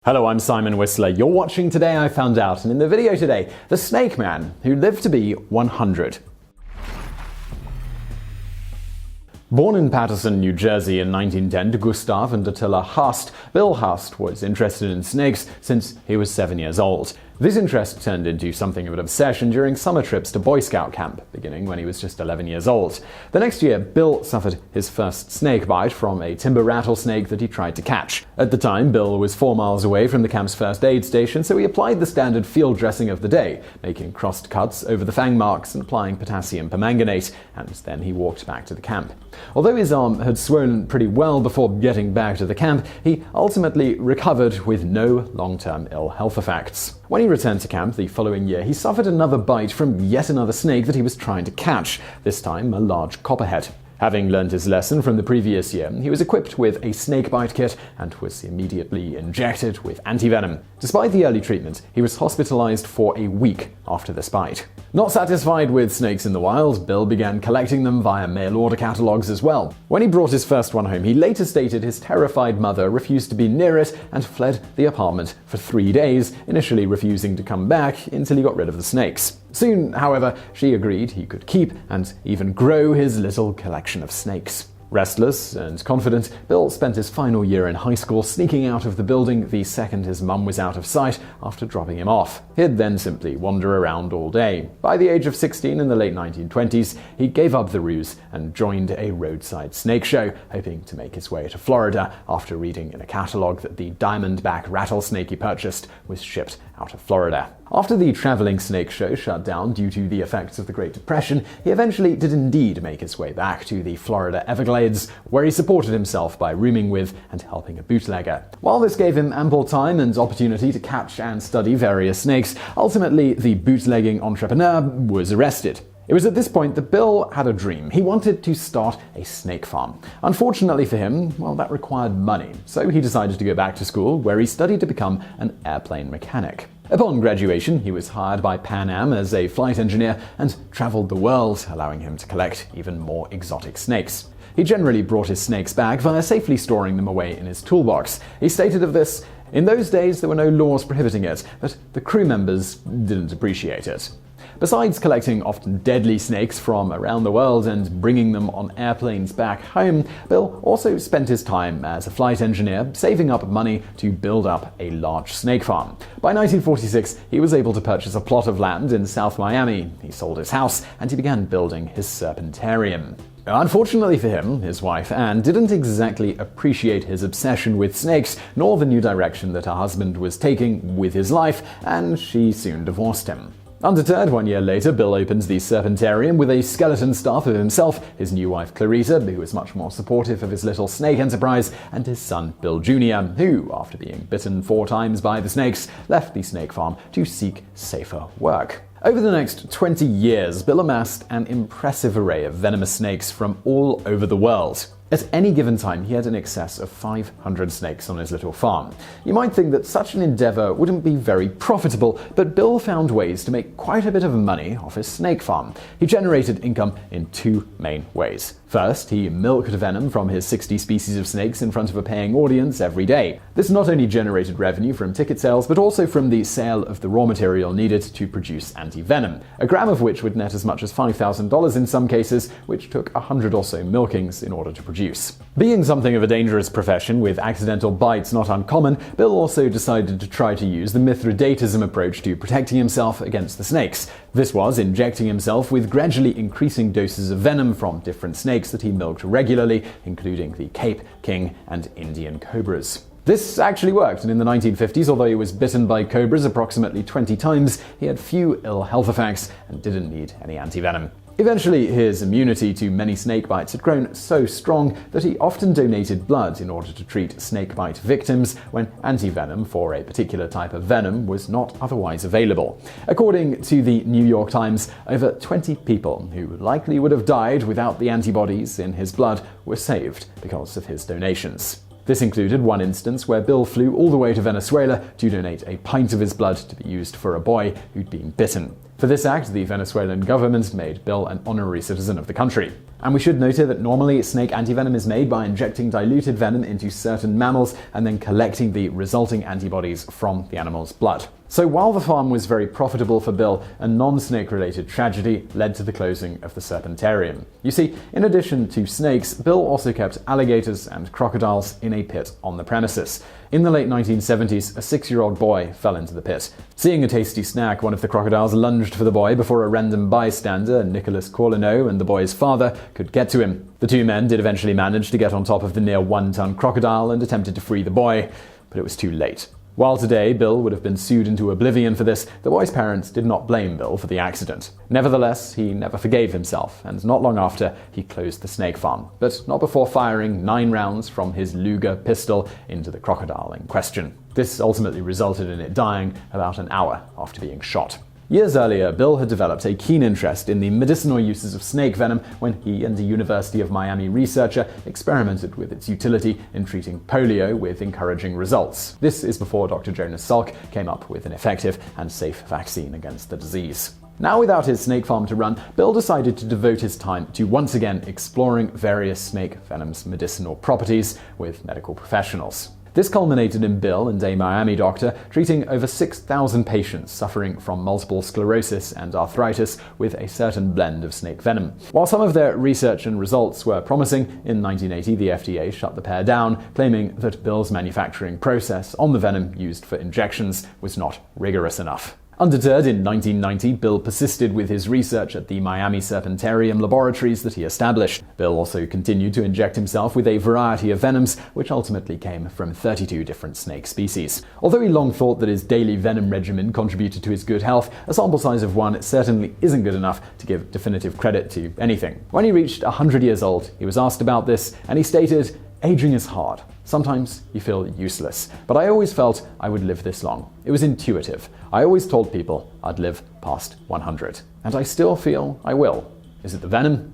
Hello, I'm Simon Whistler. You're watching Today I Found Out, and in the video today, the Snakeman, who lived to be 100. Born in Paterson, New Jersey in 1910 to Gustav and Otillia Haast, Bill Haast was interested in snakes since he was 7 years old. This interest turned into something of an obsession during summer trips to Boy Scout camp, beginning when he was just 11 years old. The next year, Bill suffered his first snake bite from a timber rattlesnake that he tried to catch. At the time, Bill was 4 miles away from the camp's first aid station, so he applied the standard field dressing of the day, making crossed cuts over the fang marks and applying potassium permanganate, and then he walked back to the camp. Although his arm had swollen pretty well before getting back to the camp, he ultimately recovered with no long-term ill health effects. When he returned to camp the following year, he suffered another bite from yet another snake that he was trying to catch, this time a large copperhead. Having learned his lesson from the previous year, he was equipped with a snakebite kit and was immediately injected with antivenom. Despite the early treatment, he was hospitalized for a week after this bite. Not satisfied with snakes in the wild, Bill began collecting them via mail-order catalogs as well. When he brought his first one home, he later stated his terrified mother refused to be near it and fled the apartment for 3 days, initially refusing to come back until he got rid of the snakes. Soon, however, she agreed he could keep and even grow his little collection of snakes. Restless and confident, Bill spent his final year in high school sneaking out of the building the second his mum was out of sight after dropping him off. He'd then simply wander around all day. By the age of 16 in the late 1920s, he gave up the ruse and joined a roadside snake show, hoping to make his way to Florida after reading in a catalog that the diamondback rattlesnake he purchased was shipped out of Florida. After the traveling snake show shut down due to the effects of the Great Depression, he eventually did indeed make his way back to the Florida Everglades, where he supported himself by rooming with and helping a bootlegger. While this gave him ample time and opportunity to catch and study various snakes, ultimately the bootlegging entrepreneur was arrested. It was at this point that Bill had a dream. He wanted to start a snake farm. Unfortunately for him, that required money, so he decided to go back to school, where he studied to become an airplane mechanic. Upon graduation, he was hired by Pan Am as a flight engineer and traveled the world, allowing him to collect even more exotic snakes. He generally brought his snakes back via safely storing them away in his toolbox. He stated of this, "In those days there were no laws prohibiting it, but the crew members didn't appreciate it." Besides collecting often deadly snakes from around the world and bringing them on airplanes back home, Bill also spent his time as a flight engineer saving up money to build up a large snake farm. By 1946, he was able to purchase a plot of land in South Miami. He sold his house and he began building his serpentarium. Unfortunately for him, his wife Anne didn't exactly appreciate his obsession with snakes, nor the new direction that her husband was taking with his life, and she soon divorced him. Undeterred, 1 year later, Bill opens the serpentarium with a skeleton staff of himself, his new wife Clarita, who was much more supportive of his little snake enterprise, and his son Bill Jr., who, after being bitten 4 times by the snakes, left the snake farm to seek safer work. Over the next 20 years, Bill amassed an impressive array of venomous snakes from all over the world. At any given time, he had in excess of 500 snakes on his little farm. You might think that such an endeavor wouldn't be very profitable, but Bill found ways to make quite a bit of money off his snake farm. He generated income in 2 main ways. First, he milked venom from his 60 species of snakes in front of a paying audience every day. This not only generated revenue from ticket sales, but also from the sale of the raw material needed to produce anti-venom, a gram of which would net as much as $5,000 in some cases, which took 100 or so milkings in order to produce. Being something of a dangerous profession with accidental bites not uncommon, Bill also decided to try to use the Mithridatism approach to protecting himself against the snakes. This was injecting himself with gradually increasing doses of venom from different snakes that he milked regularly, including the Cape, King, and Indian cobras. This actually worked, and in the 1950s, although he was bitten by cobras approximately 20 times, he had few ill health effects and didn't need any antivenom. Eventually, his immunity to many snake bites had grown so strong that he often donated blood in order to treat snakebite victims when antivenom for a particular type of venom was not otherwise available. According to the New York Times, over 20 people who likely would have died without the antibodies in his blood were saved because of his donations. This included one instance where Bill flew all the way to Venezuela to donate a pint of his blood to be used for a boy who'd been bitten. For this act, the Venezuelan government made Bill an honorary citizen of the country. And we should note here that normally snake antivenom is made by injecting diluted venom into certain mammals and then collecting the resulting antibodies from the animal's blood. So while the farm was very profitable for Bill, a non-snake related tragedy led to the closing of the serpentarium. You see, in addition to snakes, Bill also kept alligators and crocodiles in a pit on the premises. In the late 1970s, a 6-year-old boy fell into the pit. Seeing a tasty snack, one of the crocodiles lunged for the boy before a random bystander, Nicholas Corleone, and the boy's father could get to him. The two men did eventually manage to get on top of the near 1-ton crocodile and attempted to free the boy, but it was too late. While today Bill would have been sued into oblivion for this, the boy's parents did not blame Bill for the accident. Nevertheless, he never forgave himself, and not long after, he closed the snake farm, but not before firing 9 rounds from his Luger pistol into the crocodile in question. This ultimately resulted in it dying about an hour after being shot. Years earlier, Bill had developed a keen interest in the medicinal uses of snake venom when he and a University of Miami researcher experimented with its utility in treating polio with encouraging results. This is before Dr. Jonas Salk came up with an effective and safe vaccine against the disease. Now without his snake farm to run, Bill decided to devote his time to once again exploring various snake venom's medicinal properties with medical professionals. This culminated in Bill and a Miami doctor treating over 6,000 patients suffering from multiple sclerosis and arthritis with a certain blend of snake venom. While some of their research and results were promising, in 1980 the FDA shut the pair down, claiming that Bill's manufacturing process on the venom used for injections was not rigorous enough. Undeterred, in 1990, Bill persisted with his research at the Miami Serpentarium laboratories that he established. Bill also continued to inject himself with a variety of venoms, which ultimately came from 32 different snake species. Although he long thought that his daily venom regimen contributed to his good health, a sample size of 1 certainly isn't good enough to give definitive credit to anything. When he reached 100 years old, he was asked about this, and he stated, "Aging is hard. Sometimes you feel useless, but I always felt I would live this long. It was intuitive. I always told people I'd live past 100. And I still feel I will. Is it the venom?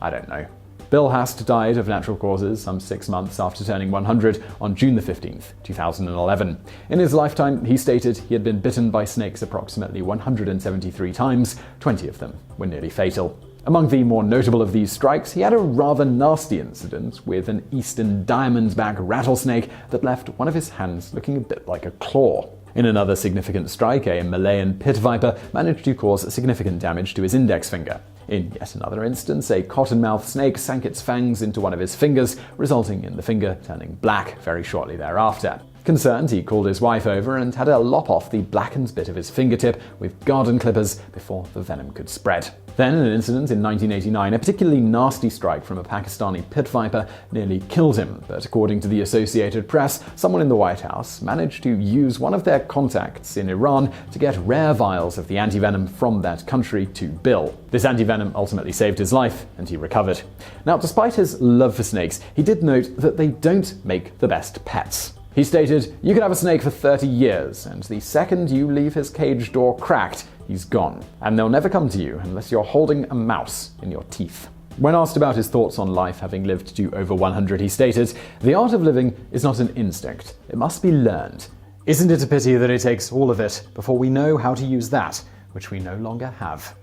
I don't know." Bill Haast died of natural causes some 6 months after turning 100 on June the 15th, 2011. In his lifetime, he stated he had been bitten by snakes approximately 173 times, 20 of them were nearly fatal. Among the more notable of these strikes, he had a rather nasty incident with an eastern diamondback rattlesnake that left one of his hands looking a bit like a claw. In another significant strike, a Malayan pit viper managed to cause significant damage to his index finger. In yet another instance, a cottonmouth snake sank its fangs into one of his fingers, resulting in the finger turning black very shortly thereafter. Concerned, he called his wife over and had her lop off the blackened bit of his fingertip with garden clippers before the venom could spread. Then, in an incident in 1989, a particularly nasty strike from a Pakistani pit viper nearly killed him, but according to the Associated Press, someone in the White House managed to use one of their contacts in Iran to get rare vials of the antivenom from that country to Bill. This antivenom ultimately saved his life, and he recovered. Now, despite his love for snakes, he did note that they don't make the best pets. He stated, "You could have a snake for 30 years, and the second you leave his cage door cracked, he's gone. And they'll never come to you unless you're holding a mouse in your teeth." When asked about his thoughts on life having lived to over 100, he stated, "The art of living is not an instinct. It must be learned. Isn't it a pity that it takes all of it before we know how to use that which we no longer have?"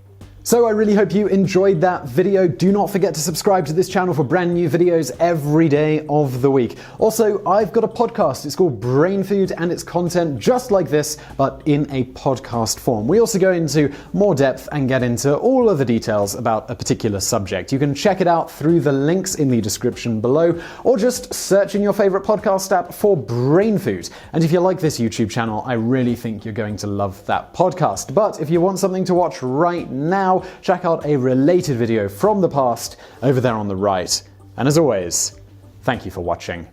So I really hope you enjoyed that video. Do not forget to subscribe to this channel for brand new videos every day of the week. Also, I've got a podcast. It's called BrainFood, and it's content just like this, but in a podcast form. We also go into more depth and get into all of the details about a particular subject. You can check it out through the links in the description below, or just search in your favorite podcast app for BrainFood. And if you like this YouTube channel, I really think you're going to love that podcast. But if you want something to watch right now, check out a related video from the past over there on the right. And as always, thank you for watching.